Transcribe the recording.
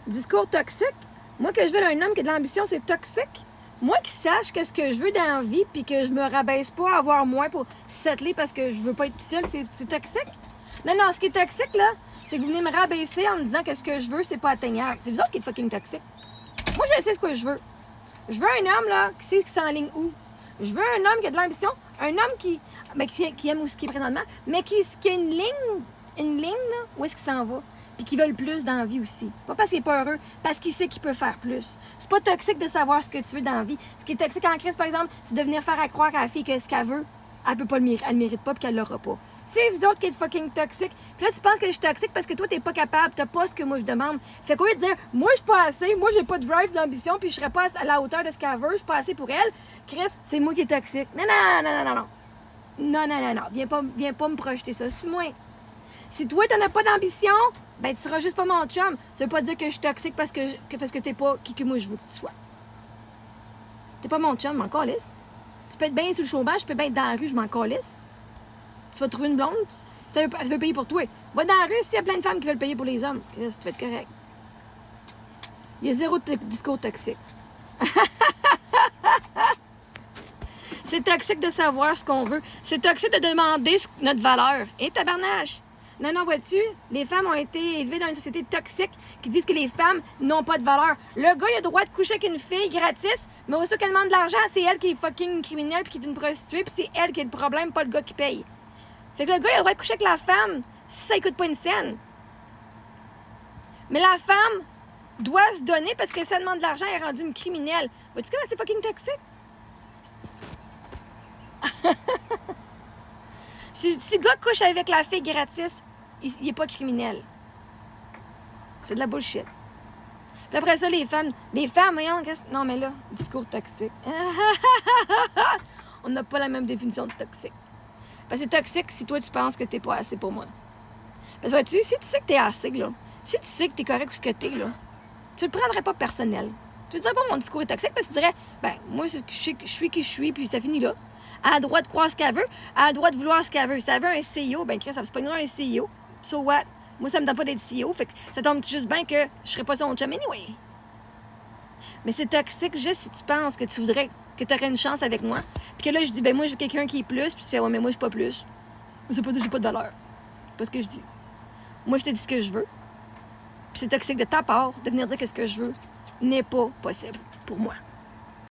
Discours toxique. Moi, que je veux un homme qui a de l'ambition, c'est toxique. Moi qui sache qu'est-ce que je veux dans la vie puis que je me rabaisse pas à avoir moins pour settler parce que je veux pas être seule, c'est toxique. Non, ce qui est toxique, là, c'est que vous venez me rabaisser en me disant que ce que je veux, c'est pas atteignable. C'est vous autres qui êtes fucking toxique. Moi, je sais ce que je veux. Je veux un homme, là, qui sait qui s'enligne où. Je veux un homme qui a de l'ambition, un homme qui aime où ce qui est présentement, mais qui a une ligne, là, où est-ce qu'il s'en va. Puis qui veut le plus dans la vie aussi. Pas parce qu'il est pas heureux, parce qu'il sait qu'il peut faire plus. C'est pas toxique de savoir ce que tu veux dans la vie. Ce qui est toxique en crise, par exemple, c'est de venir faire à croire à la fille que ce qu'elle veut, elle peut pas le mérite, elle le mérite pas puis qu'elle l'aura pas. C'est vous autres qui êtes fucking toxiques. Puis là, tu penses que je suis toxique parce que toi, t'es pas capable, t'as pas ce que moi je demande. Fait qu'au lieu de dire, moi, je suis pas assez, moi, j'ai pas de drive d'ambition, puis je serais pas à la hauteur de ce qu'elle veut, je suis pas assez pour elle, Chris, c'est moi qui est toxique. Non. Non. Viens pas me projeter ça. Si toi, t'en as pas d'ambition, ben, tu seras juste pas mon chum. Ça veut pas dire que je suis toxique parce que t'es pas qui que moi je veux que tu sois. T'es pas mon chum, m'en calisse. Tu peux être bien sur le chômage, je peux bien être dans la rue, je m'en calisse. Tu vas trouver une blonde, si elle veut payer pour toi. Va dans la rue s'il y a plein de femmes qui veulent payer pour les hommes. Tu vas être correct. Il y a zéro discours toxique. C'est toxique de savoir ce qu'on veut. C'est toxique de demander notre valeur. Et tabarnache! Non, vois-tu, les femmes ont été élevées dans une société toxique qui disent que les femmes n'ont pas de valeur. Le gars, il a le droit de coucher avec une fille gratis, mais aussitôt qu'elle demande de l'argent, c'est elle qui est fucking criminelle puis qui est une prostituée, puis c'est elle qui a le problème, pas le gars qui paye. Fait que le gars, il a le droit de coucher avec la femme si ça coûte pas une scène. Mais la femme doit se donner parce que si elle demande de l'argent, elle est rendue une criminelle. Vois-tu comment c'est fucking toxique? Si le gars couche avec la fille gratis, il est pas criminel. C'est de la bullshit. Puis après ça, les femmes, voyons, non mais là, discours toxique. On n'a pas la même définition de toxique. Parce que c'est toxique si toi tu penses que t'es pas assez pour moi. Parce que vois-tu, si tu sais que t'es assez, là, si tu sais que t'es correct où ce que t'es, là, tu le prendrais pas personnel. Tu ne dirais pas mon discours est toxique parce que tu dirais, ben, moi, je suis qui je suis, puis ça finit là. Elle a le droit de croire ce qu'elle veut, elle a le droit de vouloir ce qu'elle veut. Si elle veut un CEO, ben, Chris, ça se pognera un CEO. So what? Moi, ça me donne pas d'être CEO, fait que ça tombe juste bien que je serais pas son chum anyway. Mais c'est toxique juste si tu penses que tu voudrais, que tu aurais une chance avec moi. Puis que là, je dis, ben, moi, je veux quelqu'un qui est plus, puis tu fais, ouais, mais moi, je suis pas plus. C'est pas dire que j'ai pas de valeur. C'est pas ce que je dis. Moi, je te dis ce que je veux. Puis c'est toxique de ta part de venir dire que ce que je veux n'est pas possible pour moi.